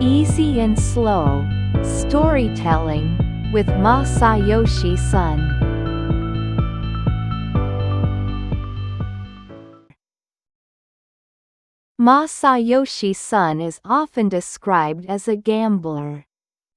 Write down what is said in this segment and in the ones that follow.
Easy and Slow Storytelling with Masayoshi Son. Masayoshi Son is often described as a gambler,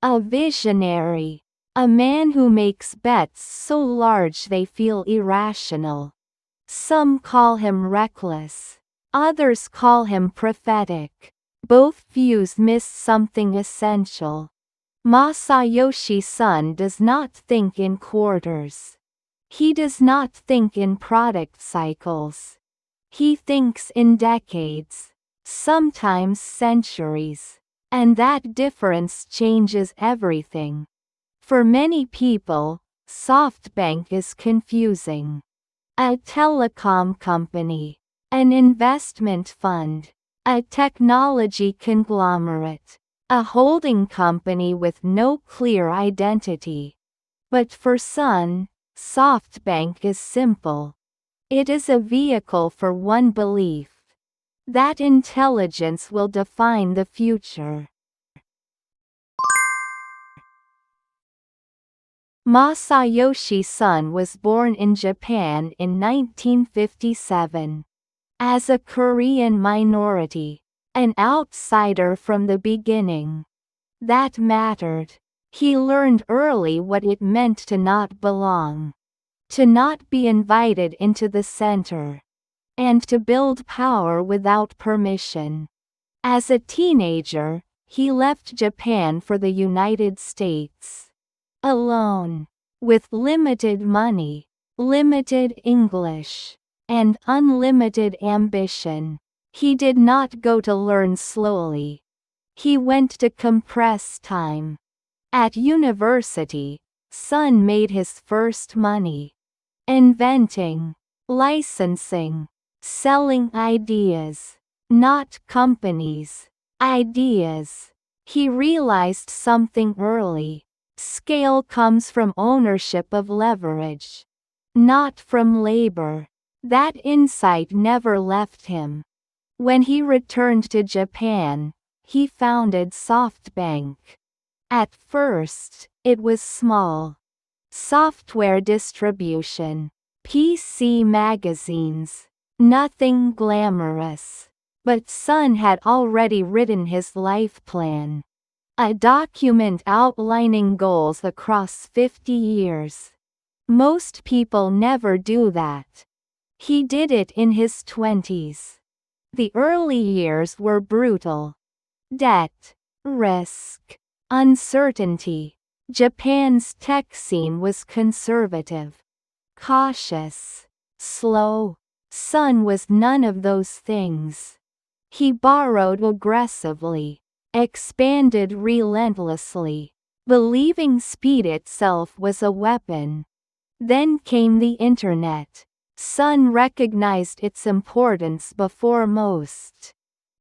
a visionary, a man who makes bets so large they feel irrational. Some call him reckless, others call him prophetic. Both views miss something essential. Masayoshi Son does not think in quarters. He does not think in product cycles. He thinks in decades, sometimes centuries. And that difference changes everything. For many people, SoftBank is confusing. A telecom company, an investment fund, a technology conglomerate, a holding company with no clear identity. But for Son, SoftBank is simple. It is a vehicle for one belief: that intelligence will define the future. Masayoshi Son was born in Japan in 1957. As a Korean minority, an outsider from the beginning. That mattered. He learned early what it meant to not belong, to not be invited into the center, and to build power without permission. As a teenager, he left Japan for the United States. Alone, with limited money, limited English, and unlimited ambition. He did not go to learn slowly. He went to compress time. At university, Son made his first money. Inventing, licensing, selling ideas. Not companies, ideas. He realized something early. Scale comes from ownership of leverage, not from labor. That insight never left him. When he returned to Japan, he founded SoftBank. At first, it was small. Software distribution, PC magazines, nothing glamorous. But Son had already written his life plan. A document outlining goals across 50 years. Most people never do that. He did it in his 20s. The early years were brutal. Debt, risk, uncertainty. Japan's tech scene was conservative, cautious, slow. Son was none of those things. He borrowed aggressively, expanded relentlessly, believing speed itself was a weapon. Then came the internet. Son recognized its importance before most.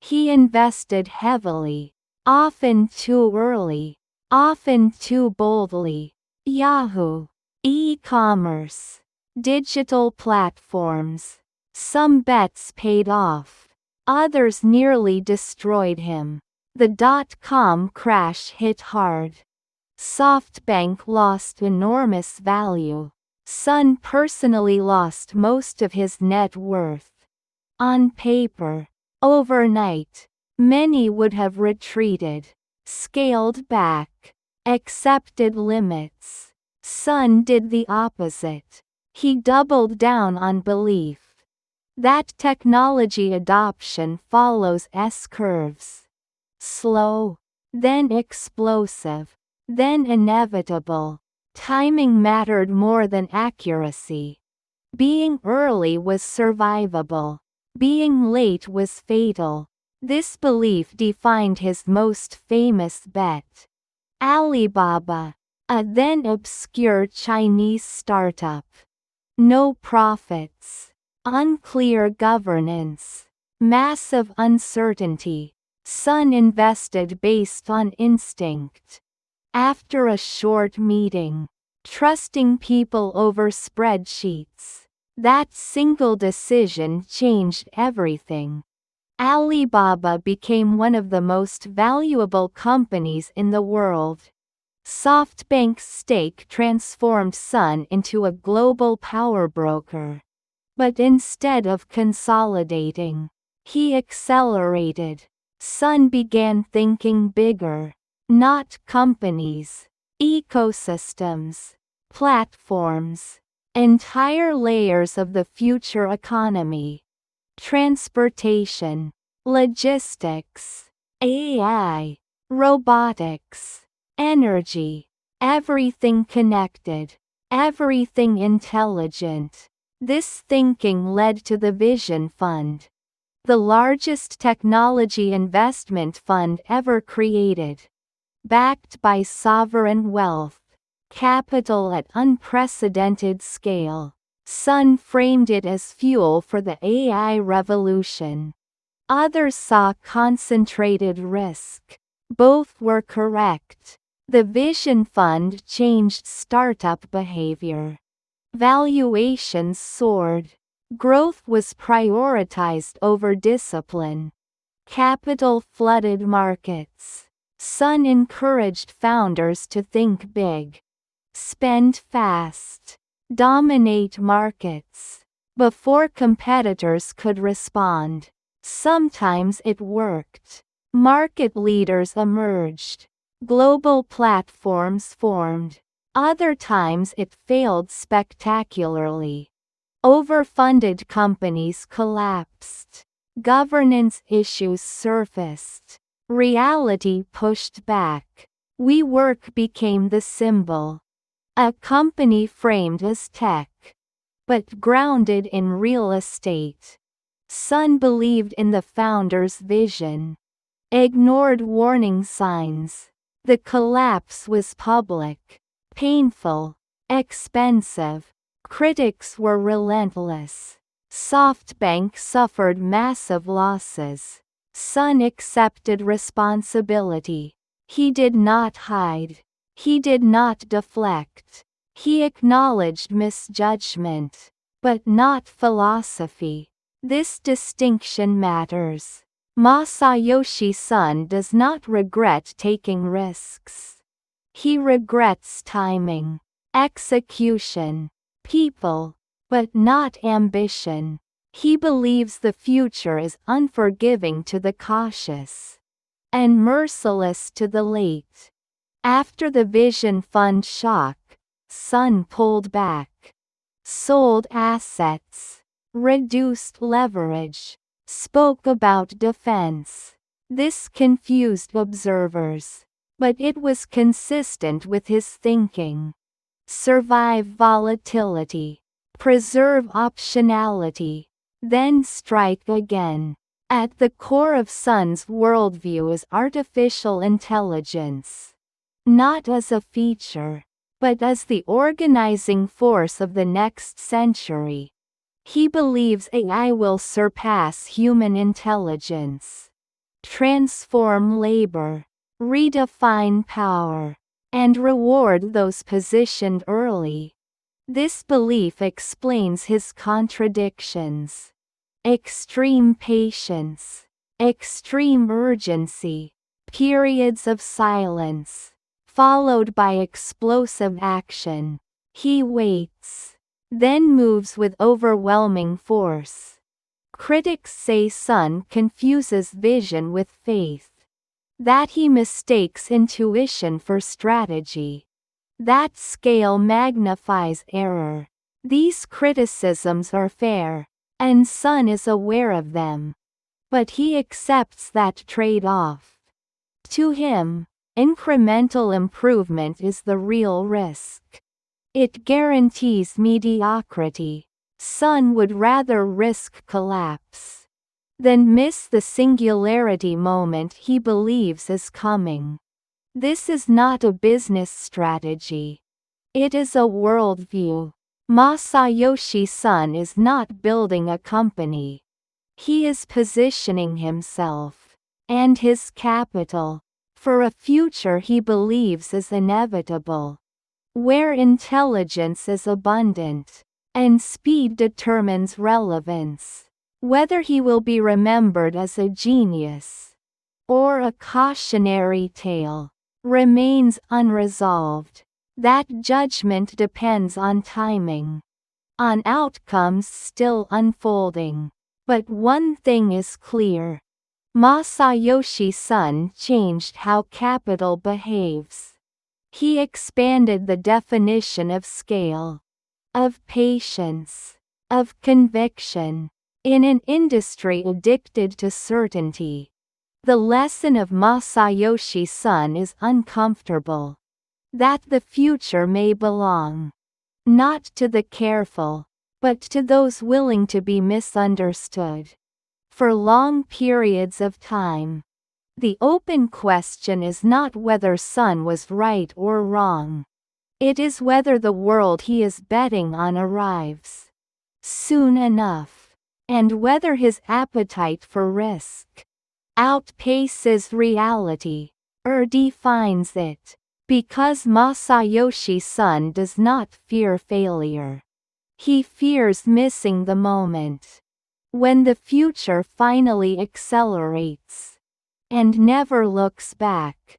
He invested heavily, often too early, often too boldly. Yahoo! E-commerce, digital platforms. Some bets paid off. Others nearly destroyed him. The dot-com crash hit hard. SoftBank lost enormous value. Son personally lost most of his net worth. On paper, overnight, many would have retreated, scaled back, accepted limits. Son did the opposite. He doubled down on belief. That technology adoption follows S-curves. Slow, then explosive, then inevitable. Timing mattered more than accuracy. Being early was survivable. Being late was fatal. This belief defined his most famous bet. Alibaba, a then obscure Chinese startup. No profits, unclear governance, massive uncertainty. Son invested based on instinct. After a short meeting, trusting people over spreadsheets, that single decision changed everything. Alibaba became one of the most valuable companies in the world. SoftBank's stake transformed Sun into a global power broker. But instead of consolidating, he accelerated. Sun began thinking bigger. Not companies, ecosystems, platforms, entire layers of the future economy. Transportation, logistics, AI, robotics, energy, everything connected, everything intelligent. This thinking led to the Vision Fund, the largest technology investment fund ever created. Backed by sovereign wealth, capital at unprecedented scale, Sun framed it as fuel for the AI revolution. Others saw concentrated risk. Both were correct. The Vision Fund changed startup behavior. Valuations soared. Growth was prioritized over discipline. Capital flooded markets. Sun encouraged founders to think big. Spend fast. Dominate markets. Before competitors could respond. Sometimes it worked. Market leaders emerged. Global platforms formed. Other times it failed spectacularly. Overfunded companies collapsed. Governance issues surfaced. Reality pushed back. WeWork became the symbol. A company framed as tech, but grounded in real estate. Sun believed in the founder's vision. Ignored warning signs. The collapse was public. Painful. Expensive. Critics were relentless. SoftBank suffered massive losses. Sun accepted responsibility. He did not hide. He did not deflect. He acknowledged misjudgment, but not philosophy. This distinction matters. Masayoshi Son does not regret taking risks. He regrets timing, execution, people, but not ambition. He believes the future is unforgiving to the cautious and merciless to the late. After the Vision Fund shock, Sun pulled back, sold assets, reduced leverage, spoke about defense. This confused observers, but it was consistent with his thinking. Survive volatility, preserve optionality, then strike again. At the core of Sun's worldview is artificial intelligence. Not as a feature, but as the organizing force of the next century. He believes AI will surpass human intelligence, transform labor, redefine power, and reward those positioned early. This belief explains his contradictions. Extreme patience, extreme urgency, periods of silence, followed by explosive action. He waits, then moves with overwhelming force. Critics say Sun confuses vision with faith. That he mistakes intuition for strategy. That scale magnifies error. These criticisms are fair, and Sun is aware of them. But he accepts that trade-off. To him, incremental improvement is the real risk. It guarantees mediocrity. Sun would rather risk collapse than miss the singularity moment he believes is coming. This is not a business strategy. It is a worldview. Masayoshi Son is not building a company. He is positioning himself, and his capital, for a future he believes is inevitable, where intelligence is abundant, and speed determines relevance. Whether he will be remembered as a genius or a cautionary tale remains unresolved. That judgment depends on timing, on outcomes still unfolding. But one thing is clear. Masayoshi Son changed how capital behaves. He expanded the definition of scale, of patience, of conviction. In an industry addicted to certainty, the lesson of Masayoshi Son is uncomfortable. That the future may belong not to the careful, but to those willing to be misunderstood. For long periods of time, the open question is not whether Son was right or wrong. It is whether the world he is betting on arrives soon enough, and whether his appetite for risk outpaces reality, or defines it. Because Masayoshi Son does not fear failure. He fears missing the moment when the future finally accelerates and never looks back.